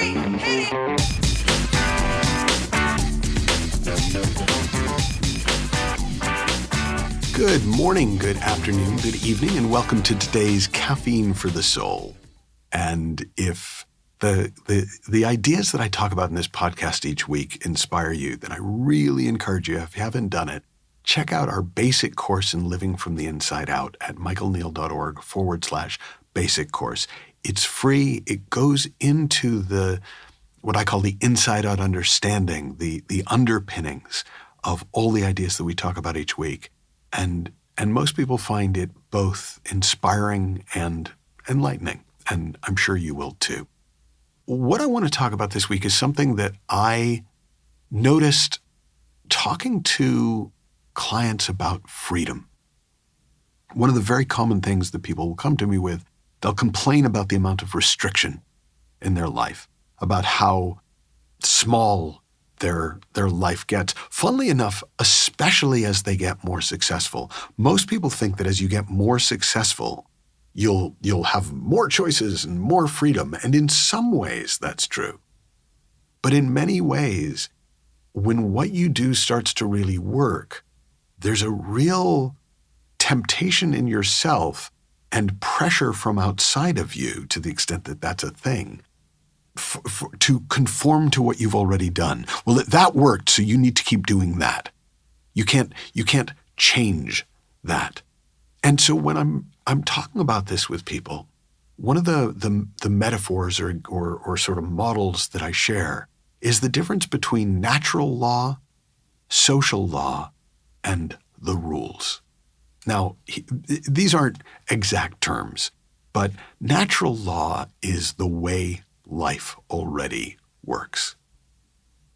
3, hit it! Good morning, good afternoon, good evening, and welcome to today's Caffeine for the Soul. And if the ideas that I talk about in this podcast each week inspire you, then I really encourage you, if you haven't done it, check out our basic course in Living from the Inside Out at michaelneill.org/basic course. It's free. It goes into what I call the inside out understanding, the underpinnings of all the ideas that we talk about each week. And most people find it both inspiring and enlightening, and I'm sure you will too. What I want to talk about this week is something that I noticed talking to clients about freedom. One of the very common things that people will come to me with, they'll complain about the amount of restriction in their life, about how small their life gets. Funnily enough, especially as they get more successful. Most people think that as you get more successful, you'll have more choices and more freedom. And in some ways, that's true. But in many ways, when what you do starts to really work, there's a real temptation in yourself and pressure from outside of you, to the extent that that's a thing, to conform to what you've already done. Well, that worked, so you need to keep doing that. You can't change that. And so when I'm talking about this with people, one of the metaphors or sort of models that I share is the difference between natural law, social law, and the rules. Now, these aren't exact terms, but natural law is the way life already works.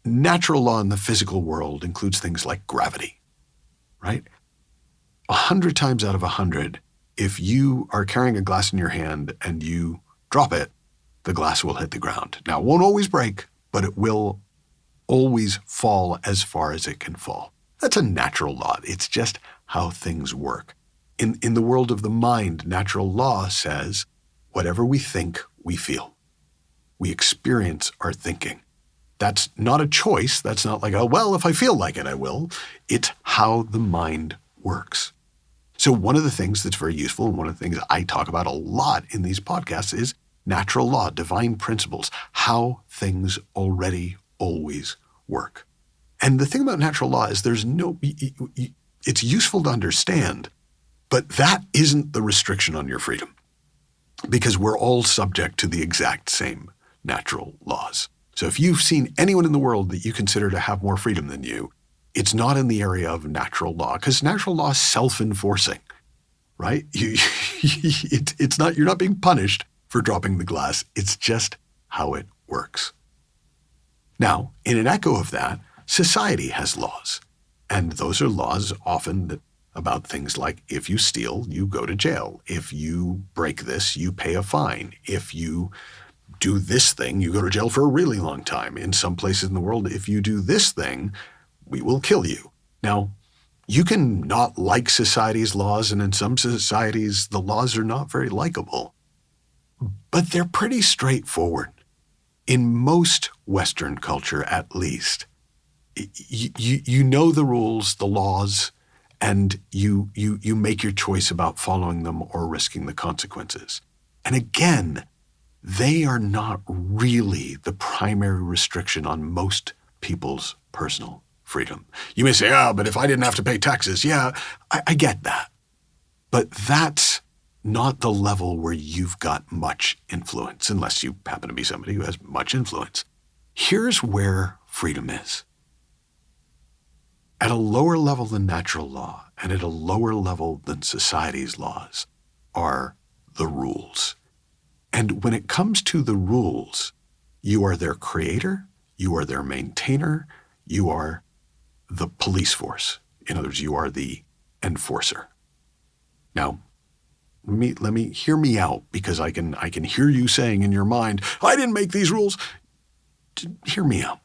Natural law in the physical world includes things like gravity, right? 100 times out of 100, if you are carrying a glass in your hand and you drop it, the glass will hit the ground. Now, it won't always break, but it will always fall as far as it can fall. That's a natural law. It's just how things work. In the world of the mind, natural law says, whatever we think, we feel. We experience our thinking. That's not a choice. That's not like, oh, well, if I feel like it, I will. It's how the mind works. So one of the things that's very useful, and one of the things I talk about a lot in these podcasts, is natural law, divine principles, how things already always work. And the thing about natural law is it's useful to understand, but that isn't the restriction on your freedom, because we're all subject to the exact same natural laws. So if you've seen anyone in the world that you consider to have more freedom than you, it's not in the area of natural law, because natural law is self-enforcing, right? It's not, you're not being punished for dropping the glass. It's just how it works. Now, in an echo of that, society has laws, and those are laws often about things like, if you steal, you go to jail. If you break this, you pay a fine. If you do this thing, you go to jail for a really long time. In some places in the world, if you do this thing, we will kill you. Now, you can not like society's laws, and in some societies, the laws are not very likable, but they're pretty straightforward. In most Western culture, at least, you know the rules, the laws, and you make your choice about following them or risking the consequences. And again, they are not really the primary restriction on most people's personal freedom. You may say, but if I didn't have to pay taxes, I get that. But that's not the level where you've got much influence, unless you happen to be somebody who has much influence. Here's where freedom is. At a lower level than natural law, and at a lower level than society's laws, are the rules. And when it comes to the rules, you are their creator, you are their maintainer, you are the police force. In other words, you are the enforcer. Now, let me hear me out, because I can hear you saying in your mind, I didn't make these rules. Hear me out.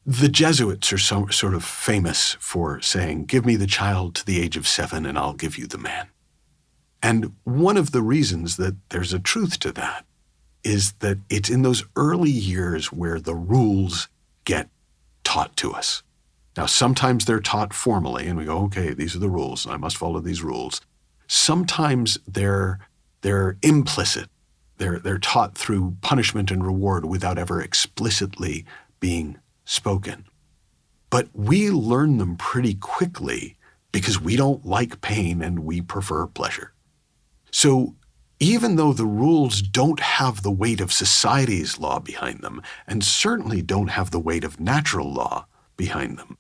The Jesuits are sort of famous for saying, give me the child to the age of 7 and I'll give you the man. And one of the reasons that there's a truth to that is that it's in those early years where the rules get taught to us. Now, sometimes they're taught formally, and we go, okay, these are the rules, and I must follow these rules. Sometimes they're implicit. They're taught through punishment and reward without ever explicitly being spoken. But we learn them pretty quickly because we don't like pain and we prefer pleasure. So even though the rules don't have the weight of society's law behind them, and certainly don't have the weight of natural law behind them,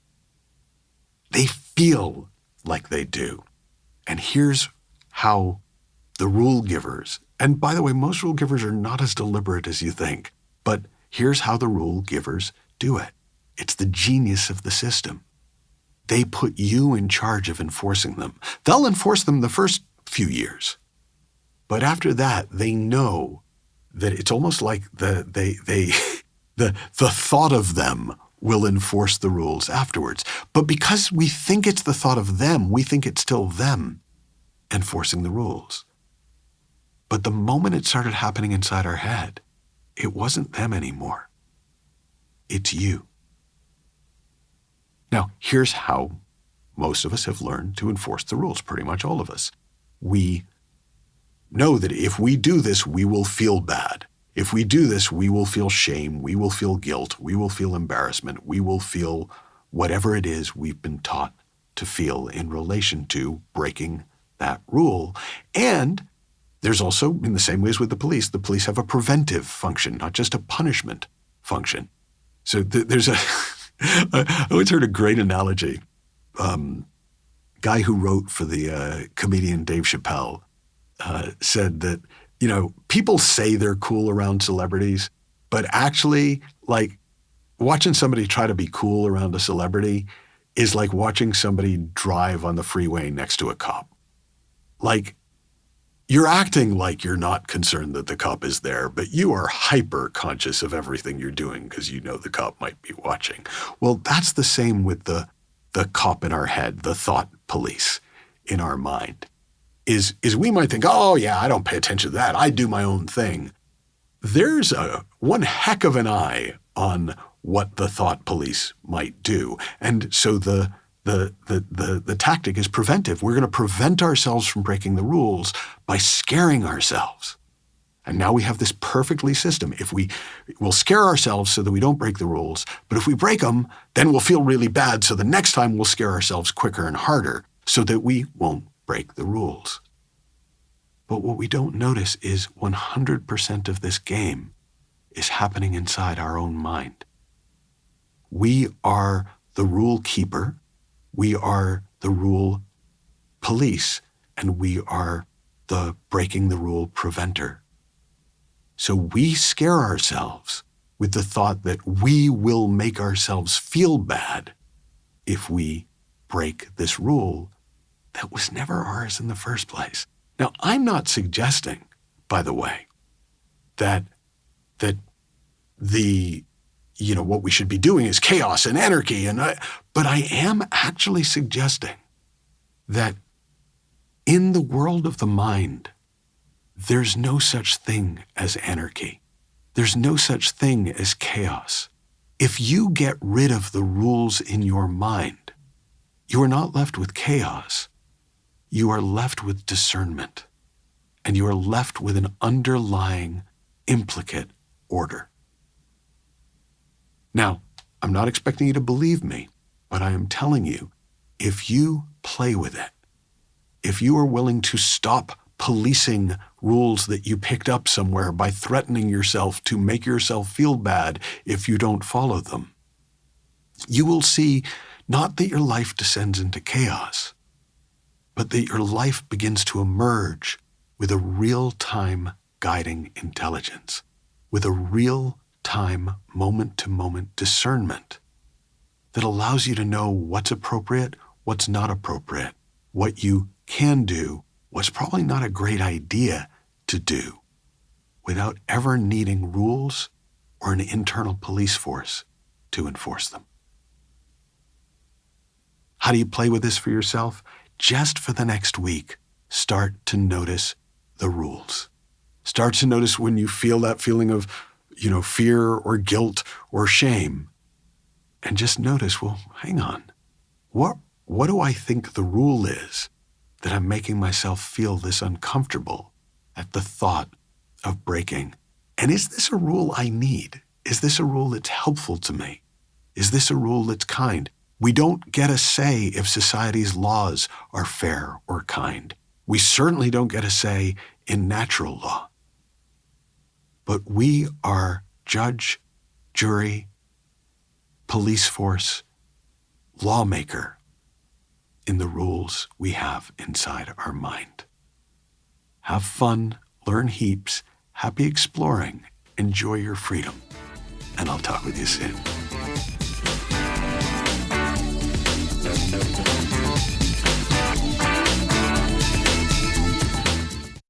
they feel like they do. And here's how the rule givers, and by the way, most rule givers are not as deliberate as you think, but here's how the rule givers do it. It's the genius of the system. They put you in charge of enforcing them. They'll enforce them the first few years. But after that, they know that it's almost like the thought of them will enforce the rules afterwards. But because we think it's the thought of them, we think it's still them enforcing the rules. But the moment it started happening inside our head, it wasn't them anymore. It's you. Now, here's how most of us have learned to enforce the rules, pretty much all of us. We know that if we do this, we will feel bad. If we do this, we will feel shame, we will feel guilt, we will feel embarrassment, we will feel whatever it is we've been taught to feel in relation to breaking that rule. And there's also, in the same way as with the police have a preventive function, not just a punishment function. So there's I always heard a great analogy. Guy who wrote for the comedian Dave Chappelle said that, people say they're cool around celebrities, but actually, like, watching somebody try to be cool around a celebrity is like watching somebody drive on the freeway next to a cop. Like, you're acting like you're not concerned that the cop is there, but you are hyper conscious of everything you're doing because you know the cop might be watching. Well, that's the same with the cop in our head, the thought police in our mind. Is we might think, oh yeah, I don't pay attention to that. I do my own thing. There's one heck of an eye on what the thought police might do. And so the tactic is preventive. We're going to prevent ourselves from breaking the rules by scaring ourselves. And now we have this perfectly system. We'll scare ourselves so that we don't break the rules, but if we break them, then we'll feel really bad. So the next time we'll scare ourselves quicker and harder so that we won't break the rules. But what we don't notice is 100% of this game is happening inside our own mind. We are the rule keeper, we are the rule police, and we are the breaking the rule preventer. So we scare ourselves with the thought that we will make ourselves feel bad if we break this rule that was never ours in the first place. Now, I'm not suggesting, by the way, that what we should be doing is chaos and anarchy, but I am actually suggesting that in the world of the mind, there's no such thing as anarchy. There's no such thing as chaos. If you get rid of the rules in your mind, you are not left with chaos. You are left with discernment, and you are left with an underlying implicate order. Now, I'm not expecting you to believe me, but I am telling you, if you play with it, if you are willing to stop policing rules that you picked up somewhere by threatening yourself to make yourself feel bad if you don't follow them, you will see not that your life descends into chaos, but that your life begins to emerge with a real-time guiding intelligence, with a real-time, moment-to-moment discernment that allows you to know what's appropriate, what's not appropriate, what you can do, what's probably not a great idea to do, without ever needing rules or an internal police force to enforce them. How do you play with this for yourself? Just for the next week, start to notice the rules. Start to notice when you feel that feeling of, fear or guilt or shame. And just notice, well, hang on. What do I think the rule is that I'm making myself feel this uncomfortable at the thought of breaking? And is this a rule I need? Is this a rule that's helpful to me? Is this a rule that's kind? We don't get a say if society's laws are fair or kind. We certainly don't get a say in natural law. But we are judge, jury, police force, lawmaker in the rules we have inside our mind. Have fun, learn heaps, happy exploring, enjoy your freedom, and I'll talk with you soon.